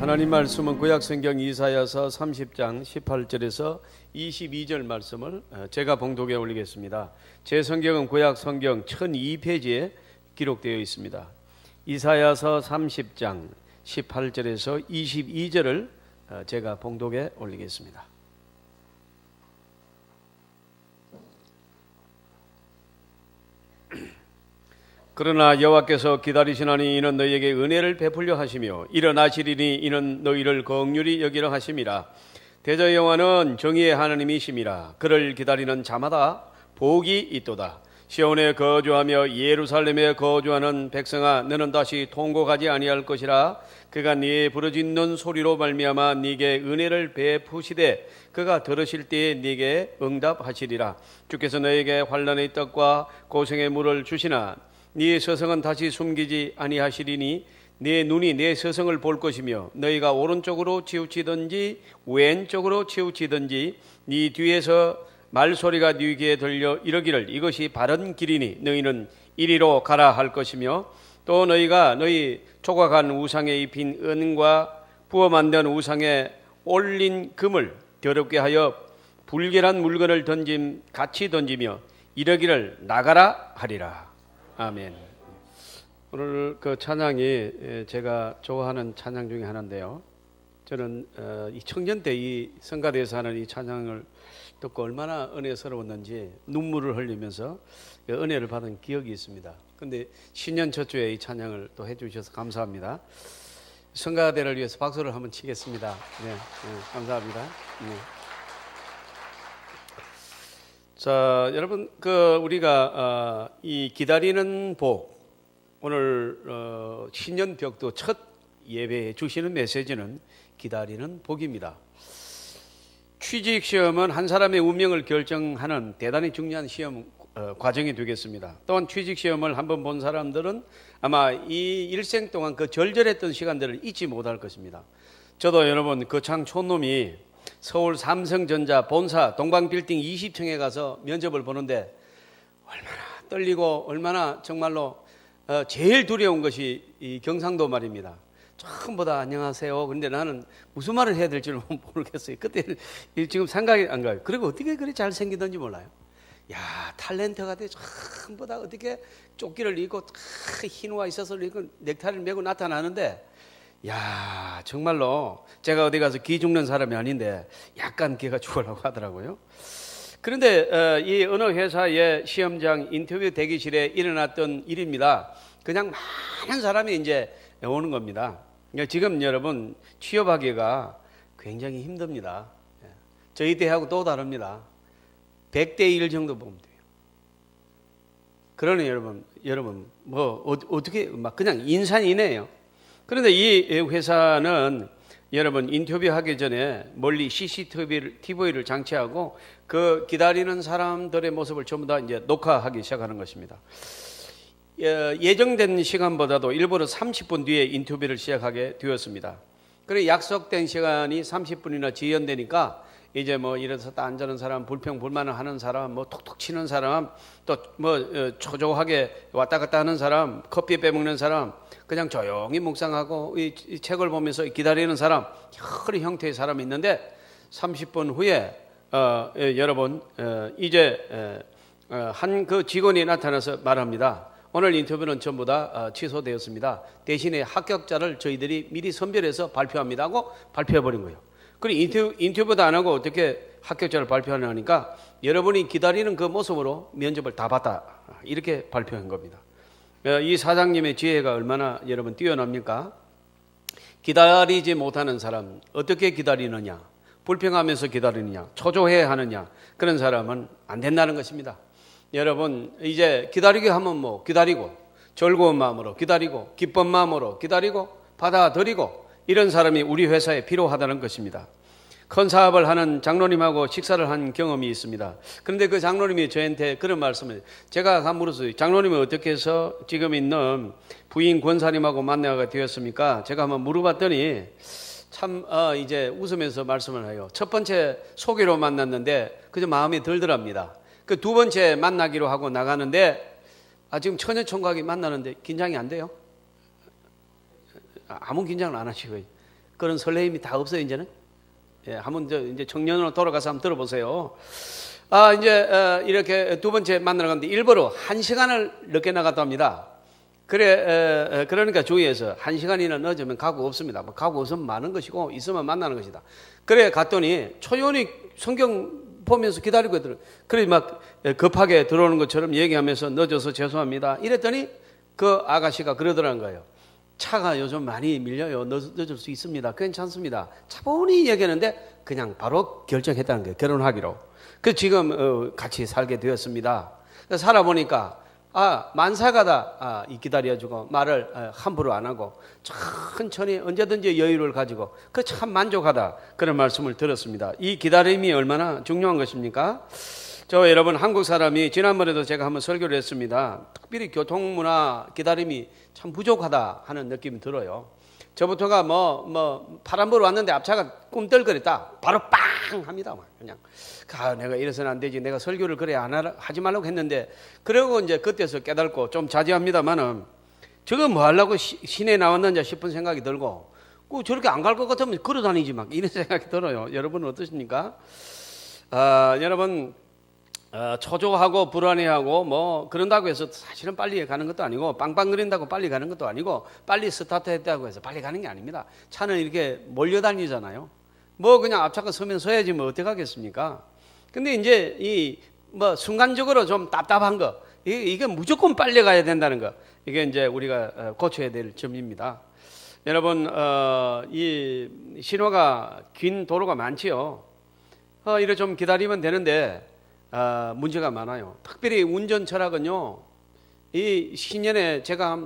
하나님 말씀은 구약성경 이사야서 30장 18절에서 22절 말씀을 제가 봉독해 올리겠습니다. 제 성경은 구약성경 1002페이지에 기록되어 있습니다. 이사야서 30장 18절에서 22절을 제가 봉독해 올리겠습니다. 그러나 여호와께서 기다리시나니 이는 너희에게 은혜를 베풀려 하시며 일어나시리니 이는 너희를 긍휼히 여기려 하심이라. 대저 여호와는 정의의 하나님이심이라. 그를 기다리는 자마다 복이 있도다. 시온에 거주하며 예루살렘에 거주하는 백성아, 너는 다시 통곡하지 아니할 것이라. 그가 네의 부르짖는 소리로 말미암아 네게 은혜를 베푸시되 그가 들으실 때에 네게 응답하시리라. 주께서 너에게 환난의 떡과 고생의 물을 주시나 네 서성은 다시 숨기지 아니하시리니 네 눈이 네 서성을 볼 것이며 너희가 오른쪽으로 치우치든지 왼쪽으로 치우치든지 네 뒤에서 말소리가 네 귀에 들려 이르기를 이것이 바른 길이니 너희는 이리로 가라 할 것이며 또 너희가 너희 조각한 우상에 입힌 은과 부어 만든 우상에 올린 금을 더럽게 하여 불결한 물건을 같이 던지며 이르기를 나가라 하리라. 아멘. 오늘 그 찬양이 제가 좋아하는 찬양 중에 하나인데요. 저는 이 청년 때 이 성가대에서 하는 이 찬양을 듣고 얼마나 은혜스러웠는지 눈물을 흘리면서 은혜를 받은 기억이 있습니다. 그런데 신년 첫 주에 이 찬양을 또 해주셔서 감사합니다. 성가대를 위해서 박수를 한번 치겠습니다. 네, 감사합니다. 네. 자, 여러분, 우리가 이 기다리는 복, 오늘 신년 벽도 첫 예배에 주시는 메시지는 기다리는 복입니다. 취직 시험은 한 사람의 운명을 결정하는 대단히 중요한 시험 과정이 되겠습니다. 또한 취직 시험을 한번 본 사람들은 아마 이 일생 동안 그 절절했던 시간들을 잊지 못할 것입니다. 저도 여러분 거창 촌놈이 서울 삼성전자 본사 동방빌딩 20층에 가서 면접을 보는데 얼마나 떨리고 얼마나 정말로 제일 두려운 것이 이 경상도 말입니다. 전부 다 안녕하세요. 그런데 나는 무슨 말을 해야 될지 모르겠어요. 그때는 지금 생각이 안 가요. 그리고 어떻게 그리 잘생기던지 몰라요. 야, 탤런트가 돼. 전부 다 어떻게 조끼를 입고 흰우와 있어서 넥타이를 메고 나타나는데 야, 정말로 제가 어디 가서 기 죽는 사람이 아닌데 약간 기가 죽으려고 하더라고요. 그런데 이 어느 회사의 시험장 인터뷰 대기실에 일어났던 일입니다. 그냥 많은 사람이 이제 오는 겁니다. 지금 여러분 취업하기가 굉장히 힘듭니다. 저희 때하고 또 다릅니다. 100대 1 정도 보면 돼요. 그러니 여러분 뭐 어떻게 막 그냥 인산이네요. 그런데 이 회사는 여러분 인터뷰하기 전에 멀리 CCTV를 장치하고 그 기다리는 사람들의 모습을 전부 다 이제 녹화하기 시작하는 것입니다. 예정된 시간보다도 일부러 30분 뒤에 인터뷰를 시작하게 되었습니다. 그래 약속된 시간이 30분이나 지연되니까 이제 뭐 일어서서 앉는 사람, 불평불만을 하는 사람, 뭐 톡톡 치는 사람, 또 뭐 초조하게 왔다 갔다 하는 사람, 커피 빼먹는 사람, 그냥 조용히 묵상하고 이 책을 보면서 기다리는 사람, 여러 형태의 사람이 있는데 30분 후에 여러분 이제 한 그 직원이 나타나서 말합니다. 오늘 인터뷰는 전부 다 취소되었습니다. 대신에 합격자를 저희들이 미리 선별해서 발표합니다 하고 발표해버린 거예요. 그리고 인터뷰도 안 하고 어떻게 합격자를 발표하냐니까 여러분이 기다리는 그 모습으로 면접을 다 봤다 이렇게 발표한 겁니다. 이 사장님의 지혜가 얼마나 여러분 뛰어납니까? 기다리지 못하는 사람 어떻게 기다리느냐, 불평하면서 기다리느냐, 초조해 하느냐, 그런 사람은 안 된다는 것입니다. 여러분 이제 기다리게 하면 뭐 기다리고 즐거운 마음으로 기다리고 기쁜 마음으로 기다리고 받아들이고 이런 사람이 우리 회사에 필요하다는 것입니다. 큰 사업을 하는 장로님하고 식사를 한 경험이 있습니다. 그런데 그 장로님이 저한테 그런 말씀을 제가 물었어요. 장로님은 어떻게 해서 지금 있는 부인 권사님하고 만나게 되었습니까? 제가 한번 물어봤더니 참 이제 웃으면서 말씀을 해요. 첫 번째 소개로 만났는데 그저 마음에 들더랍니다. 그 두 번째 만나기로 하고 나가는데 지금 처녀총각이 만나는데 긴장이 안 돼요? 아무 긴장을 안 하시고요. 그런 설레임이 다 없어요, 이제는. 예, 한번 이제 청년으로 돌아가서 한번 들어보세요. 이제 이렇게 두 번째 만나러 갔는데 일부러 1시간을 늦게 나갔다 합니다. 그러니까 주위에서 1시간이나 늦으면 가구 없습니다. 뭐 가구 없으면 많은 것이고 있으면 만나는 것이다. 그래 갔더니 초연이 성경 보면서 기다리고 있더라고요. 그래 막 급하게 들어오는 것처럼 얘기하면서 늦어서 죄송합니다. 이랬더니 그 아가씨가 그러더라는 거예요. 차가 요즘 많이 밀려요. 늦을 수 있습니다. 괜찮습니다. 차분히 얘기하는데 그냥 바로 결정했다는 거예요. 결혼하기로. 그 지금 같이 살게 되었습니다. 살아보니까 만사가다 기다려주고 말을 함부로 안 하고 천천히 언제든지 여유를 가지고 그 참 만족하다 그런 말씀을 들었습니다. 이 기다림이 얼마나 중요한 것입니까? 여러분 한국 사람이 지난번에도 제가 한번 설교를 했습니다. 특별히 교통문화 기다림이 참 부족하다 하는 느낌이 들어요. 저부터가 파란 불 왔는데 앞차가 꿈틀거렸다. 바로 빵 합니다. 그냥 내가 이래서는 안 되지. 내가 설교를 그래 하지 말라고 했는데 그러고 이제 그때서 깨닫고 좀 자제합니다만은 저거 뭐 하려고 시내에 나왔는지 싶은 생각이 들고 저렇게 안 갈 것 같으면 걸어 다니지 막 이런 생각이 들어요. 여러분은 어떠십니까? 여러분 초조하고 불안해하고 그런다고 해서 사실은 빨리 가는 것도 아니고 빵빵거린다고 빨리 가는 것도 아니고 빨리 스타트했다고 해서 빨리 가는 게 아닙니다. 차는 이렇게 몰려다니잖아요. 그냥 앞차가 서면 서야지 어떻게 하겠습니까? 근데 이제 순간적으로 좀 답답한 거 이게 무조건 빨리 가야 된다는 거 이게 이제 우리가 고쳐야 될 점입니다. 여러분 이 신호가 긴 도로가 많지요. 이래 좀 기다리면 되는데 문제가 많아요. 특별히 운전 철학은요. 이 신년에 제가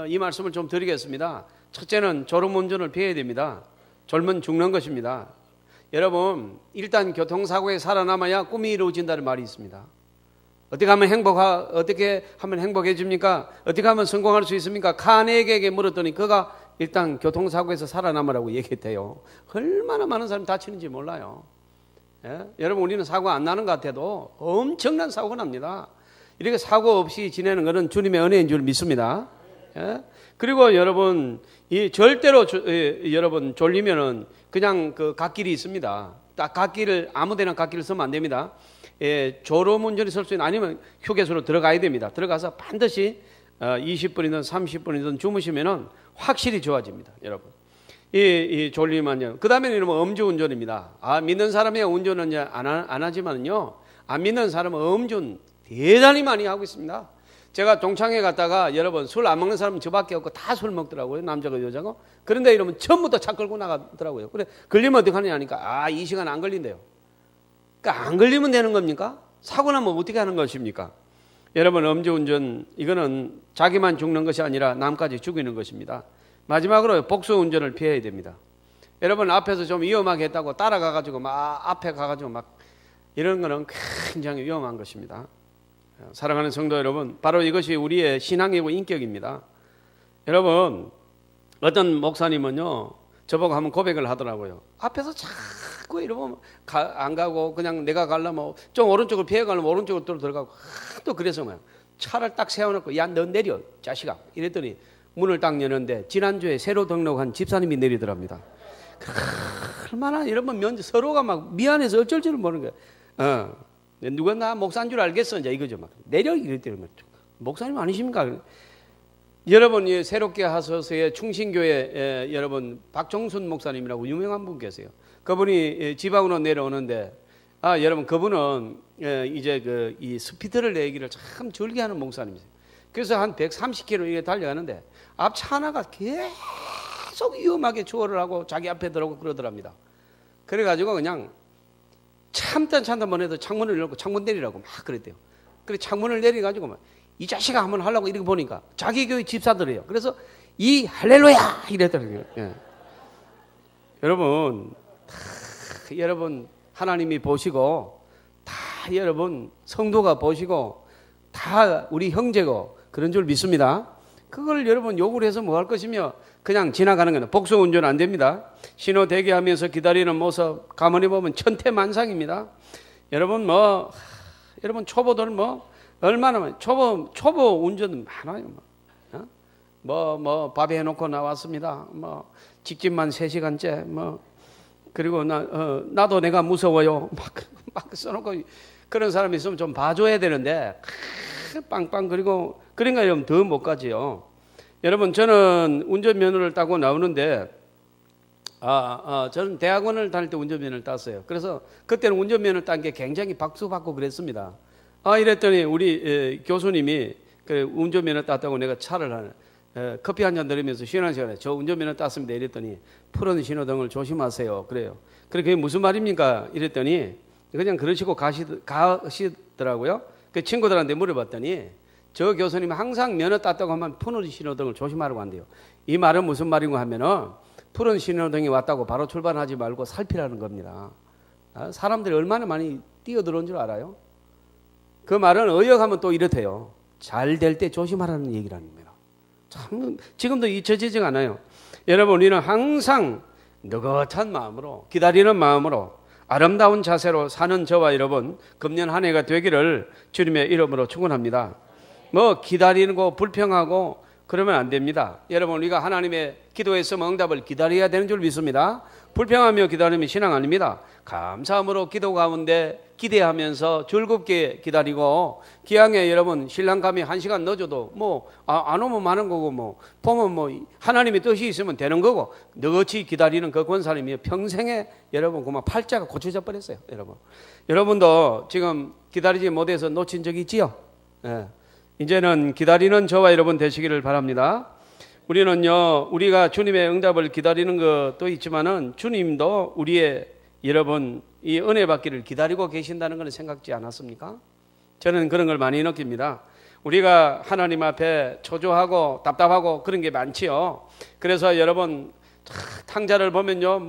이 말씀을 좀 드리겠습니다. 첫째는 졸음운전을 피해야 됩니다. 졸면 죽는 것입니다. 여러분 일단 교통사고에 살아남아야 꿈이 이루어진다는 말이 있습니다. 어떻게 하면 행복해집니까? 어떻게 하면 성공할 수 있습니까? 카네기에게 물었더니 그가 일단 교통사고에서 살아남으라고 얘기했대요. 얼마나 많은 사람이 다치는지 몰라요. 예? 여러분 우리는 사고 안 나는 것 같아도 엄청난 사고가 납니다. 이렇게 사고 없이 지내는 것은 주님의 은혜인 줄 믿습니다. 예? 그리고 여러분 절대로 여러분 졸리면은 그냥 그 갓길이 있습니다. 딱 갓길을 아무데나 갓길을 쓰면 안 됩니다. 졸음운전이 설 수 있는 아니면 휴게소로 들어가야 됩니다. 들어가서 반드시 20분이든 30분이든 주무시면은 확실히 좋아집니다, 여러분. 이 졸리면요. 그 다음에는 음주운전입니다. 믿는 사람이 운전은 안 하지만요. 안 믿는 사람은 음주운 대단히 많이 하고 있습니다. 제가 동창회 갔다가 여러분 술 안 먹는 사람은 저밖에 없고 다 술 먹더라고요. 남자고 여자고. 그런데 이러면 처음부터 차 끌고 나가더라고요. 그래 걸리면 어떻게 하느냐 하니까 이 시간 안 걸린대요. 그러니까 안 걸리면 되는 겁니까? 사고 나면 어떻게 하는 것입니까? 여러분 음주운전 이거는 자기만 죽는 것이 아니라 남까지 죽이는 것입니다. 마지막으로 복수운전을 피해야 됩니다. 여러분 앞에서 좀 위험하게 했다고 따라가가지고 앞에 가가지고 이런 거는 굉장히 위험한 것입니다. 사랑하는 성도 여러분, 바로 이것이 우리의 신앙이고 인격입니다. 여러분 어떤 목사님은요 저보고 한번 고백을 하더라고요. 앞에서 자꾸 이러면 안 가고 그냥 내가 가려면 좀 오른쪽을 피해 가려면 오른쪽으로 들어가고 또 그래서 차를 딱 세워놓고 야 너 내려 자식아 이랬더니 문을 딱 여는데 지난주에 새로 등록한 집사님이 내리더랍니다. 얼마나 여러분 서로가 미안해서 어쩔 줄을 모르는 거예요. 누가 나 목사인 줄 알겠어 이제 이거죠. 내려 이랬더니 목사님 아니십니까? 여러분 새롭게 하소서의 충신교회 여러분 박종순 목사님이라고 유명한 분 계세요. 그분이 지방으로 내려오는데 여러분 그분은 이제 이 스피드를 내기를 참 즐겨하는 목사님이세요. 그래서 한 130km 이렇게 달려가는데 앞차 하나가 계속 위험하게 추월을 하고 자기 앞에 들어오고 그러더랍니다. 그래가지고 그냥 참다 보내도 창문을 열고 창문 내리라고 막 그랬대요. 그래 창문을 내려가지고 이 자식아 한번 하려고 이렇게 보니까 자기 교회 집사들이에요. 그래서 이 할렐루야 이랬더라고요. 여러분 여러분 하나님이 보시고 다 여러분 성도가 보시고 다 우리 형제고 그런 줄 믿습니다. 그걸 여러분 욕을 해서 뭐 할 것이며 그냥 지나가는 거는 복수운전 안 됩니다. 신호 대기하면서 기다리는 모습 가만히 보면 천태만상입니다. 여러분 여러분 초보들 얼마나 초보 운전 많아요. 밥 해놓고 나왔습니다. 직진만 3시간째 그리고 나도 내가 무서워요. 막 써놓고 그런 사람이 있으면 좀 봐줘야 되는데 빵빵 그리고 그런가 이러면 더 못 가지요. 여러분 저는 운전면허를 따고 나오는데 저는 대학원을 다닐 때 운전면허를 땄어요. 그래서 그때는 운전면허를 딴 게 굉장히 박수받고 그랬습니다. 이랬더니 우리 교수님이 그 운전면허 땄다고 내가 차를 커피 한 잔 들으면서 쉬는 시간에 저 운전면허 땄습니다 이랬더니 푸른 신호등을 조심하세요 그래요. 그게 무슨 말입니까 이랬더니 그냥 그러시고 가시더라고요. 그 친구들한테 물어봤더니 저 교수님은 항상 면허 땄다고 하면 푸른 신호등을 조심하라고 한대요. 이 말은 무슨 말인가 하면은 푸른 신호등이 왔다고 바로 출발하지 말고 살피라는 겁니다. 사람들이 얼마나 많이 뛰어들어온 줄 알아요? 그 말은 의역하면 또 이렇대요. 잘 될 때 조심하라는 얘기라는 겁니다. 참 지금도 잊혀지지 않아요. 여러분 우리는 항상 느긋한 마음으로 기다리는 마음으로 아름다운 자세로 사는 저와 여러분 금년 한 해가 되기를 주님의 이름으로 축원합니다. 기다리는 거 불평하고 그러면 안 됩니다. 여러분 우리가 하나님의 기도에서 응답을 기다려야 되는 줄 믿습니다. 불평하며 기다리면 신앙 아닙니다. 감사함으로 기도 가운데 기대하면서 즐겁게 기다리고 기왕에 여러분 신랑 감이 1시간 늦어도 안 오면 많은 거고 보면 하나님의 뜻이 있으면 되는 거고 너같이 기다리는 그 권사님이 평생에 여러분 그만 팔자가 고쳐져 버렸어요. 여러분도 지금 기다리지 못해서 놓친 적이 있지요? 예. 이제는 기다리는 저와 여러분 되시기를 바랍니다. 우리는요 우리가 주님의 응답을 기다리는 것도 있지만은 주님도 우리의 여러분 이 은혜 받기를 기다리고 계신다는 것을 생각지 않았습니까? 저는 그런 걸 많이 느낍니다. 우리가 하나님 앞에 초조하고 답답하고 그런 게 많지요. 그래서 여러분 탕자를 보면요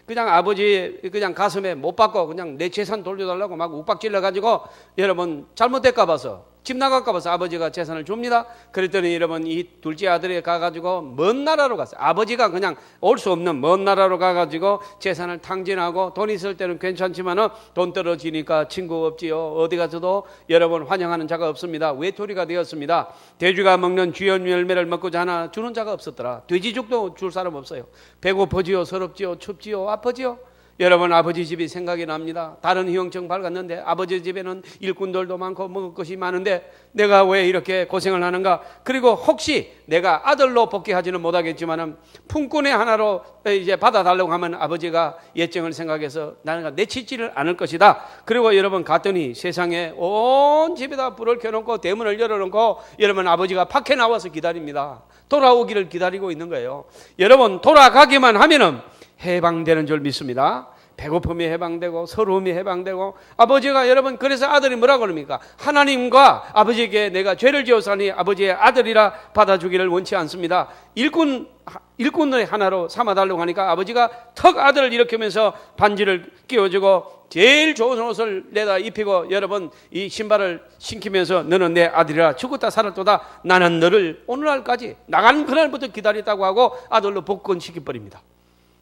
그냥 아버지 그냥 가슴에 못 박고 그냥 내 재산 돌려달라고 막 욱박질러 가지고 여러분 잘못될까 봐서 집 나갈까 봐서 아버지가 재산을 줍니다. 그랬더니 여러분 이 둘째 아들이 가가지고 먼 나라로 갔어요. 아버지가 그냥 올 수 없는 먼 나라로 가가지고 재산을 탕진하고 돈 있을 때는 괜찮지만은 돈 떨어지니까 친구 없지요. 어디 가서도 여러분 환영하는 자가 없습니다. 외톨이가 되었습니다. 돼지가 먹는 주연 열매를 먹고자 하나 주는 자가 없었더라. 돼지죽도 줄 사람 없어요. 배고프지요, 서럽지요, 춥지요, 아프지요. 여러분 아버지 집이 생각이 납니다. 다른 희영청 밝았는데 아버지 집에는 일꾼들도 많고 먹을 것이 많은데 내가 왜 이렇게 고생을 하는가. 그리고 혹시 내가 아들로 복귀하지는 못하겠지만 품꾼의 하나로 이제 받아달라고 하면 아버지가 예정을 생각해서 나는 내치지를 않을 것이다. 그리고 여러분 갔더니 세상에 온 집에다 불을 켜놓고 대문을 열어놓고 여러분 아버지가 밖에 나와서 기다립니다. 돌아오기를 기다리고 있는 거예요. 여러분 돌아가기만 하면은 해방되는 줄 믿습니다. 배고픔이 해방되고 서러움이 해방되고 아버지가 여러분 그래서 아들이 뭐라고 그럽니까? 하나님과 아버지에게 내가 죄를 지었으니 아버지의 아들이라 받아주기를 원치 않습니다. 일꾼의 하나로 삼아달라고 하니까 아버지가 턱 아들을 일으키면서 반지를 끼워주고 제일 좋은 옷을 내다 입히고 여러분 이 신발을 신기면서 너는 내 아들이라 죽었다 살았도다 나는 너를 오늘날까지 나가는 그날부터 기다렸다고 하고 아들로 복권시켜버립니다.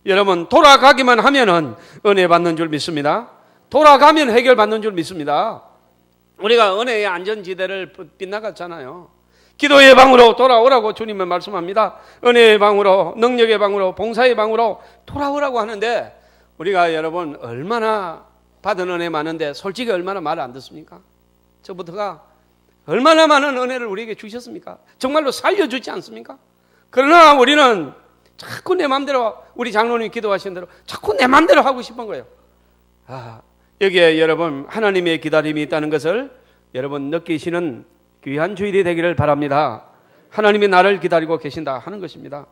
여러분 돌아가기만 하면은 은혜 받는 줄 믿습니다. 돌아가면 해결 받는 줄 믿습니다. 우리가 은혜의 안전지대를 빗나갔잖아요. 기도의 방으로 돌아오라고 주님은 말씀합니다. 은혜의 방으로, 능력의 방으로, 봉사의 방으로 돌아오라고 하는데 우리가 여러분 얼마나 받은 은혜 많은데 솔직히 얼마나 말을 안 듣습니까? 저부터가 얼마나 많은 은혜를 우리에게 주셨습니까? 정말로 살려주지 않습니까? 그러나 우리는 자꾸 내 마음대로 우리 장로님이 기도하신 대로 자꾸 내 마음대로 하고 싶은 거예요. 여기에 여러분 하나님의 기다림이 있다는 것을 여러분 느끼시는 귀한 주일이 되기를 바랍니다. 하나님이 나를 기다리고 계신다 하는 것입니다.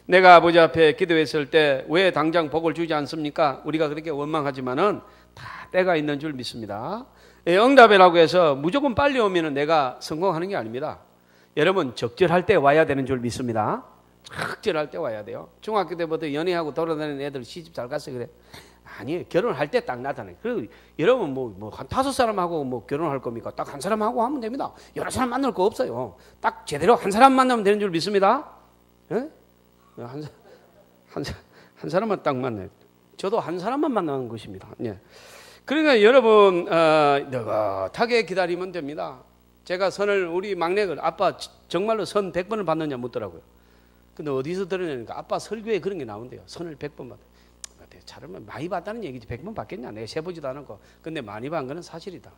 내가 아버지 앞에 기도했을 때 왜 당장 복을 주지 않습니까? 우리가 그렇게 원망하지만은 다 때가 있는 줄 믿습니다. 응답이라고 해서 무조건 빨리 오면은 내가 성공하는 게 아닙니다. 여러분 적절할 때 와야 되는 줄 믿습니다. 적절할 때 와야 돼요. 중학교 때부터 연애하고 돌아다니는 애들 시집 잘 갔어요. 그래. 아니 결혼할 때 딱 나타나요. 그리고 여러분 한 5사람하고 결혼할 겁니까? 딱 한 사람하고 하면 됩니다. 여러 사람 만날 거 없어요. 딱 제대로 한 사람 만나면 되는 줄 믿습니다. 예? 한 사람만 딱 만나요. 저도 한 사람만 만나는 것입니다. 예. 그러니까 여러분 느긋하게 기다리면 됩니다. 제가 선을 우리 막내가 아빠 정말로 선 100번을 받느냐 묻더라고요. 근데 어디서 들으냐니까 아빠 설교에 그런 게 나온대요. 선을 100번 받. 잘하면 많이 받다는 얘기지 100번 받겠냐? 내가 세보지도 않았고. 근데 많이 받은 거는 사실이다.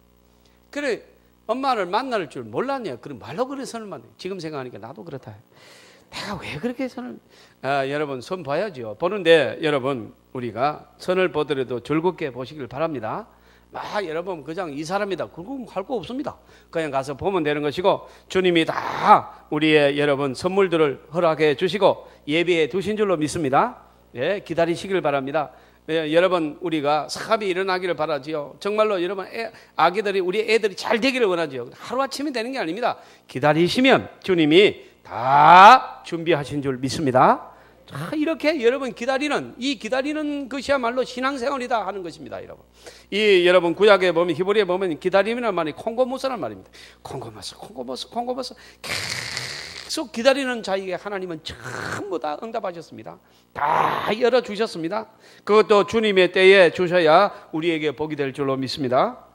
그래 엄마를 만날 줄 몰랐냐? 그럼 말로 그래 선을 만나. 지금 생각하니까 나도 그렇다. 내가 왜 그렇게 선을 여러분 선 봐야죠. 보는데 여러분 우리가 선을 보더라도 즐겁게 보시길 바랍니다. 여러분 그냥 이 사람이다 그거 할 거 없습니다. 그냥 가서 보면 되는 것이고 주님이 다 우리의 여러분 선물들을 허락해 주시고 예비해 두신 줄로 믿습니다. 예, 기다리시길 바랍니다. 예, 여러분 우리가 사업이 일어나기를 바라지요. 정말로 여러분 아기들이 우리 애들이 잘 되기를 원하지요. 하루아침에 되는 게 아닙니다. 기다리시면 주님이 다 준비하신 줄 믿습니다. 자, 이렇게 여러분 기다리는 것이야말로 신앙생활이다 하는 것입니다. 여러분 이 여러분 구약에 보면 히브리에 보면 기다림이란 말이 콩고모스란 말입니다. 콩고모스 계속 기다리는 자에게 하나님은 전부 다 응답하셨습니다. 다 열어주셨습니다. 그것도 주님의 때에 주셔야 우리에게 복이 될 줄로 믿습니다.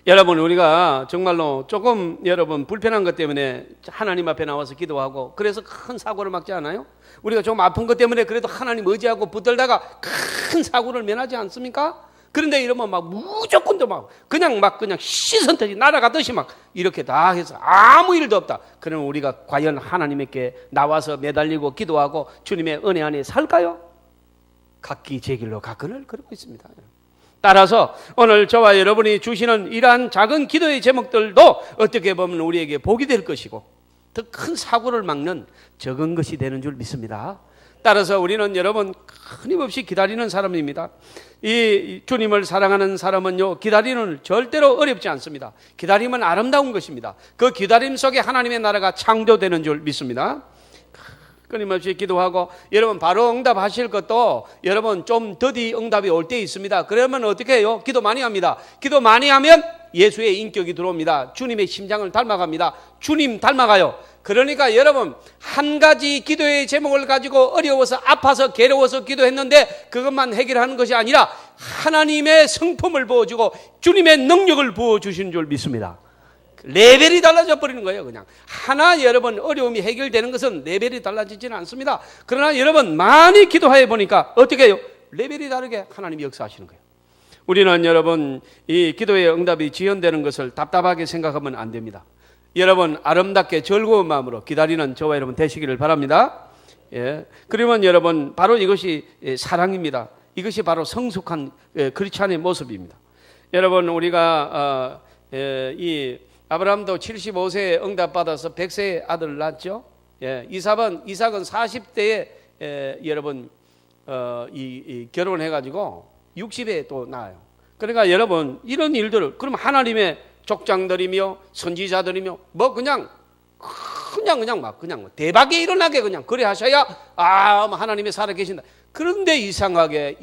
여러분 우리가 정말로 조금 여러분 불편한 것 때문에 하나님 앞에 나와서 기도하고 그래서 큰 사고를 막지 않아요? 우리가 좀 아픈 것 때문에 그래도 하나님 의지하고 붙들다가 큰 사고를 면하지 않습니까? 그런데 이러면 막 무조건도 그냥 시선터지 날아가듯이 막 이렇게 다 해서 아무 일도 없다. 그러면 우리가 과연 하나님께 나와서 매달리고 기도하고 주님의 은혜 안에 살까요? 각기 제 길로 가거늘 그러고 있습니다. 따라서 오늘 저와 여러분이 주시는 이러한 작은 기도의 제목들도 어떻게 보면 우리에게 복이 될 것이고 더 큰 사고를 막는 적은 것이 되는 줄 믿습니다. 따라서 우리는 여러분 끊임없이 기다리는 사람입니다. 이 주님을 사랑하는 사람은요 기다리는 절대로 어렵지 않습니다. 기다림은 아름다운 것입니다. 그 기다림 속에 하나님의 나라가 창조되는 줄 믿습니다. 끊임없이 기도하고 여러분 바로 응답하실 것도 여러분 좀 더디 응답이 올 때 있습니다. 그러면 어떻게 해요? 기도 많이 합니다. 기도 많이 하면 예수의 인격이 들어옵니다. 주님의 심장을 닮아갑니다. 주님 닮아가요. 그러니까 여러분 한 가지 기도의 제목을 가지고 어려워서 아파서 괴로워서 기도했는데 그것만 해결하는 것이 아니라 하나님의 성품을 부어주고 주님의 능력을 부어주신 줄 믿습니다. 레벨이 달라져 버리는 거예요. 그냥 하나 여러분 어려움이 해결되는 것은 레벨이 달라지지는 않습니다. 그러나 여러분 많이 기도해 보니까 어떻게 해요? 레벨이 다르게 하나님이 역사하시는 거예요. 우리는 여러분 이 기도의 응답이 지연되는 것을 답답하게 생각하면 안 됩니다. 여러분 아름답게 즐거운 마음으로 기다리는 저와 여러분 되시기를 바랍니다. 예. 그러면 여러분 바로 이것이 사랑입니다. 이것이 바로 성숙한 크리스찬의 모습입니다. 여러분 우리가 이 아브라함도 75세에 응답받아서 100세의 아들을 낳았죠. 예. 이삭은 40대에 여러분 결혼해가지고 60에 또 낳아요. 그러니까 여러분 이런 일들을 그럼 하나님의 족장들이며 선지자들이며 그냥 대박이 일어나게 그냥 그래 하셔야 하나님이 살아계신다. 그런데 이상하게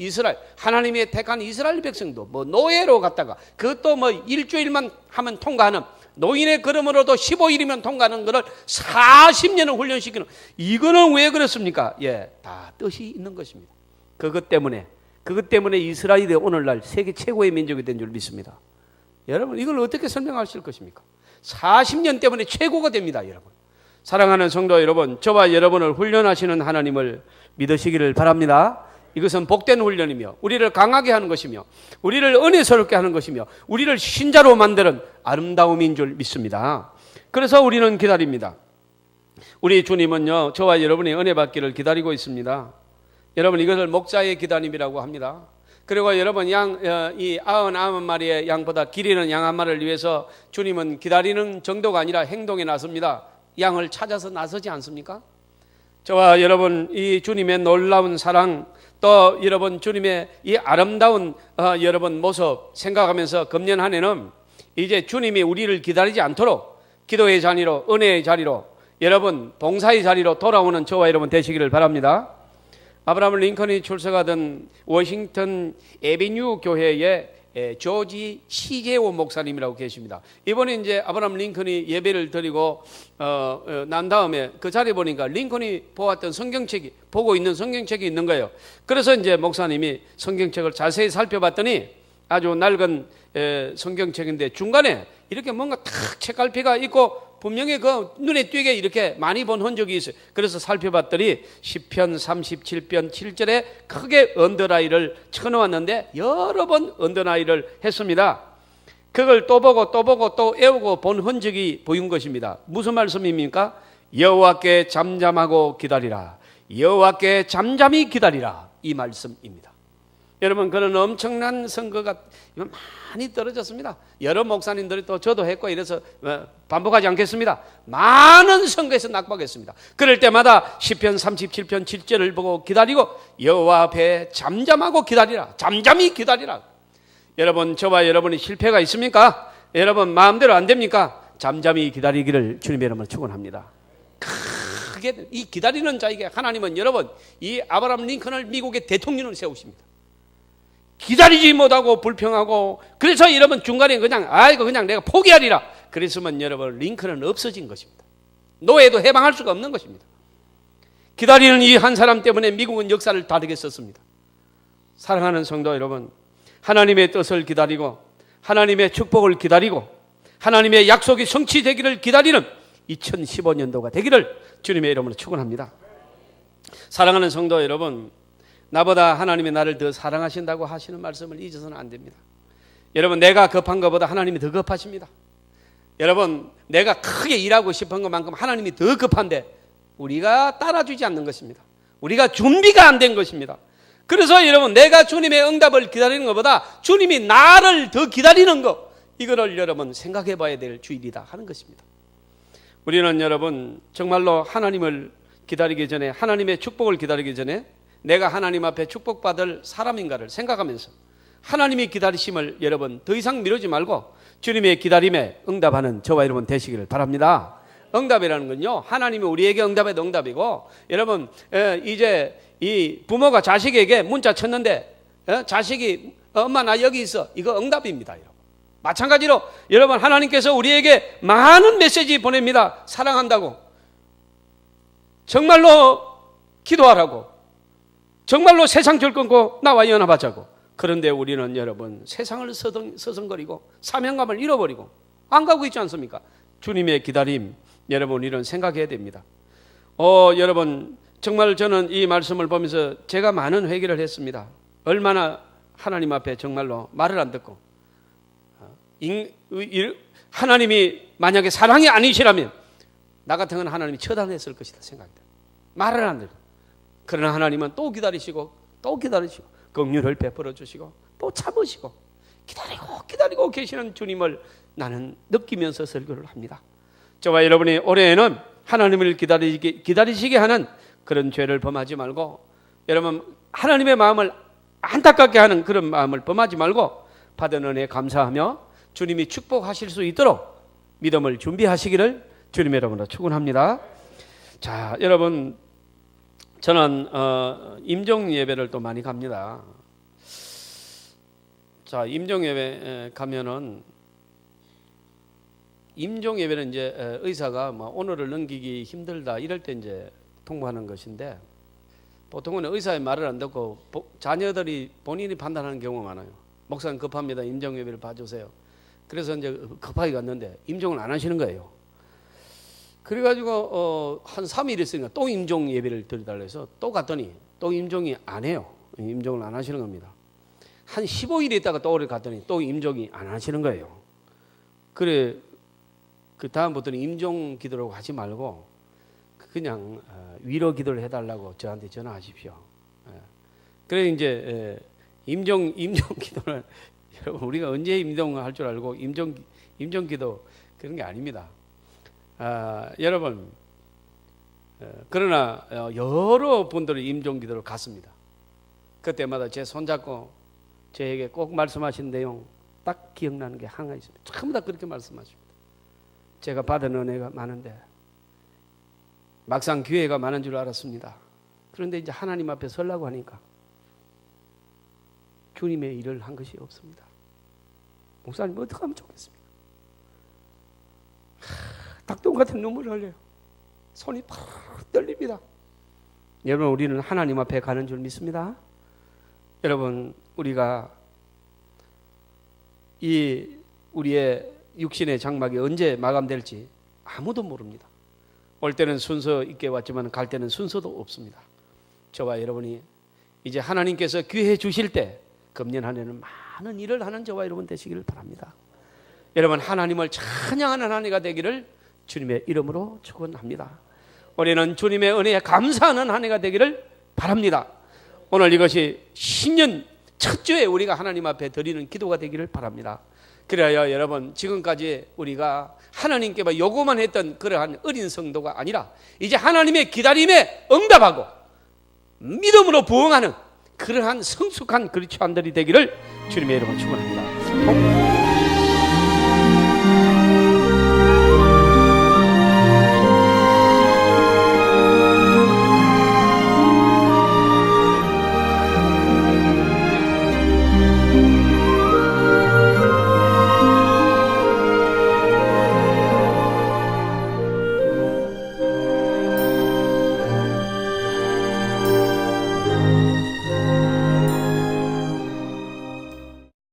하나님의 택한 이스라엘 백성도 노예로 갔다가 그것도 일주일만 하면 통과하는 노인의 걸음으로도 15일이면 통과하는 것을 40년을 훈련시키는 이거는 왜 그렇습니까? 예, 다 뜻이 있는 것입니다. 그것 때문에 이스라엘이 오늘날 세계 최고의 민족이 된 줄 믿습니다. 여러분 이걸 어떻게 설명하실 것입니까? 40년 때문에 최고가 됩니다. 여러분 사랑하는 성도 여러분 저와 여러분을 훈련하시는 하나님을 믿으시기를 바랍니다. 이것은 복된 훈련이며 우리를 강하게 하는 것이며 우리를 은혜스럽게 하는 것이며 우리를 신자로 만드는 아름다움인 줄 믿습니다. 그래서 우리는 기다립니다. 우리 주님은요 저와 여러분이 은혜 받기를 기다리고 있습니다. 여러분 이것을 목자의 기다림이라고 합니다. 그리고 여러분 이 99마리의 양보다 기리는 양 한 마리를 위해서 주님은 기다리는 정도가 아니라 행동에 나섭니다. 양을 찾아서 나서지 않습니까? 저와 여러분 이 주님의 놀라운 사랑 또 여러분 주님의 이 아름다운 여러분 모습 생각하면서 금년 한 해는 이제 주님이 우리를 기다리지 않도록 기도의 자리로 은혜의 자리로 여러분 봉사의 자리로 돌아오는 저와 여러분 되시기를 바랍니다. 아브라함 링컨이 출석하던 워싱턴 에비뉴 교회에 조지 시제오 목사님이라고 계십니다. 이번에 이제 아브라함 링컨이 예배를 드리고 난 다음에 그 자리에 보니까 링컨이 보고 있는 성경책이 있는 거예요. 그래서 이제 목사님이 성경책을 자세히 살펴봤더니 아주 낡은 성경책인데 중간에 이렇게 뭔가 탁 책갈피가 있고 분명히 그 눈에 띄게 이렇게 많이 본 흔적이 있어요. 그래서 살펴봤더니 시편 37편 7절에 크게 언더라인을 쳐놓았는데 여러 번 언더라인을 했습니다. 그걸 또 보고 또 보고 또 외우고 본 흔적이 보인 것입니다. 무슨 말씀입니까? 여호와께 잠잠하고 기다리라. 여호와께 잠잠히 기다리라. 이 말씀입니다. 여러분, 그런 엄청난 선거가 많이 떨어졌습니다. 여러 목사님들이 또 저도 했고 이래서 반복하지 않겠습니다. 많은 선거에서 낙박했습니다. 그럴 때마다 시편 37편 7절을 보고 기다리고 여호와 앞에 잠잠하고 기다리라. 잠잠히 기다리라. 여러분, 저와 여러분이 실패가 있습니까? 여러분 마음대로 안 됩니까? 잠잠히 기다리기를 주님의 이름으로 축원합니다. 크게 이 기다리는 자에게 하나님은 여러분 이 아브라함 링컨을 미국의 대통령으로 세우십니다. 기다리지 못하고 불평하고 그래서 여러분 중간에 그냥 그냥 내가 포기하리라 그랬으면 여러분 링컨은 없어진 것입니다. 노예도 해방할 수가 없는 것입니다. 기다리는 이 한 사람 때문에 미국은 역사를 다르게 썼습니다. 사랑하는 성도 여러분, 하나님의 뜻을 기다리고 하나님의 축복을 기다리고 하나님의 약속이 성취되기를 기다리는 2015년도가 되기를 주님의 이름으로 축원합니다. 사랑하는 성도 여러분, 나보다 하나님이 나를 더 사랑하신다고 하시는 말씀을 잊어서는 안 됩니다. 여러분, 내가 급한 것보다 하나님이 더 급하십니다. 여러분, 내가 크게 일하고 싶은 것만큼 하나님이 더 급한데 우리가 따라주지 않는 것입니다. 우리가 준비가 안 된 것입니다. 그래서 여러분, 내가 주님의 응답을 기다리는 것보다 주님이 나를 더 기다리는 것, 이거를 여러분 생각해 봐야 될 주일이다 하는 것입니다. 우리는 여러분 정말로 하나님을 기다리기 전에, 하나님의 축복을 기다리기 전에 내가 하나님 앞에 축복받을 사람인가를 생각하면서 하나님이 기다리심을 여러분 더 이상 미루지 말고 주님의 기다림에 응답하는 저와 여러분 되시기를 바랍니다. 응답이라는 건요, 하나님이 우리에게 응답해도 응답이고, 여러분 이제 이 부모가 자식에게 문자 쳤는데 자식이 엄마 나 여기 있어, 이거 응답입니다. 여러분. 마찬가지로 여러분 하나님께서 우리에게 많은 메시지 보냅니다. 사랑한다고, 정말로 기도하라고, 정말로 세상 줄 끊고 나와 연합하자고. 그런데 우리는 여러분 세상을 서성거리고 사명감을 잃어버리고 안 가고 있지 않습니까? 주님의 기다림, 여러분 이런 생각해야 됩니다. 여러분 정말 저는 이 말씀을 보면서 제가 많은 회개를 했습니다. 얼마나 하나님 앞에 정말로 말을 안 듣고, 하나님이 만약에 사랑이 아니시라면 나 같은 건 하나님이 처단했을 것이다 생각합니다. 말을 안 듣고. 그러나 하나님은 또 기다리시고 또 기다리시고 긍휼을 베풀어 주시고 또 참으시고 기다리고 계시는 주님을 나는 느끼면서 설교를 합니다. 저와 여러분이 올해에는 하나님을 기다리시게 하는 그런 죄를 범하지 말고, 여러분 하나님의 마음을 안타깝게 하는 그런 마음을 범하지 말고 받은 은혜에 감사하며 주님이 축복하실 수 있도록 믿음을 준비하시기를 주님의 이름으로 축원합니다. 자, 여러분 저는 임종 예배를 또 많이 갑니다. 자, 임종 예배 가면은 임종 예배는 이제 의사가 뭐 오늘을 넘기기 힘들다 이럴 때 이제 통보하는 것인데, 보통은 의사의 말을 안 듣고 자녀들이 본인이 판단하는 경우가 많아요. 목사님 급합니다. 임종 예배를 봐주세요. 그래서 이제 급하게 갔는데 임종을 안 하시는 거예요. 그래가지고 한 3일 있으니까 또 임종 예배를 드리달라 해서 또 갔더니 또 임종이 안 해요. 임종을 안 하시는 겁니다. 한 15일 있다가 또 오래 갔더니 또 임종이 안 하시는 거예요. 그래 그 다음부터는 임종 기도라고 하지 말고 그냥 위로 기도를 해달라고 저한테 전화하십시오. 그래 이제 임종 기도는 여러분 우리가 언제 임종할 줄 알고 임종 기도 그런 게 아닙니다. 여러분 그러나 여러 분들이 임종 기도를 갔습니다. 그때마다 제 손잡고 저에게 꼭 말씀하신 내용 딱 기억나는 게 하나 있습니다. 전부 다 그렇게 말씀하십니다. 제가 받은 은혜가 많은데 막상 기회가 많은 줄 알았습니다. 그런데 이제 하나님 앞에 서려고 하니까 주님의 일을 한 것이 없습니다. 목사님 어떻게 하면 좋겠습니까? 닭똥 같은 눈물을 흘려요. 손이 팍 떨립니다. 여러분 우리는 하나님 앞에 가는 줄 믿습니다. 여러분 우리가 우리의 육신의 장막이 언제 마감될지 아무도 모릅니다. 올 때는 순서 있게 왔지만 갈 때는 순서도 없습니다. 저와 여러분이 이제 하나님께서 기회 주실 때 금년 한 해는 많은 일을 하는 저와 여러분 되시기를 바랍니다. 여러분 하나님을 찬양하는 한 해가 되기를 주님의 이름으로 축원합니다. 올해는 주님의 은혜에 감사하는 한 해가 되기를 바랍니다. 오늘 이것이 신년 첫 주에 우리가 하나님 앞에 드리는 기도가 되기를 바랍니다. 그래야 여러분 지금까지 우리가 하나님께 요구만 했던 그러한 어린 성도가 아니라 이제 하나님의 기다림에 응답하고 믿음으로 부응하는 그러한 성숙한 그리스도인들이 되기를 주님의 이름으로 축원합니다.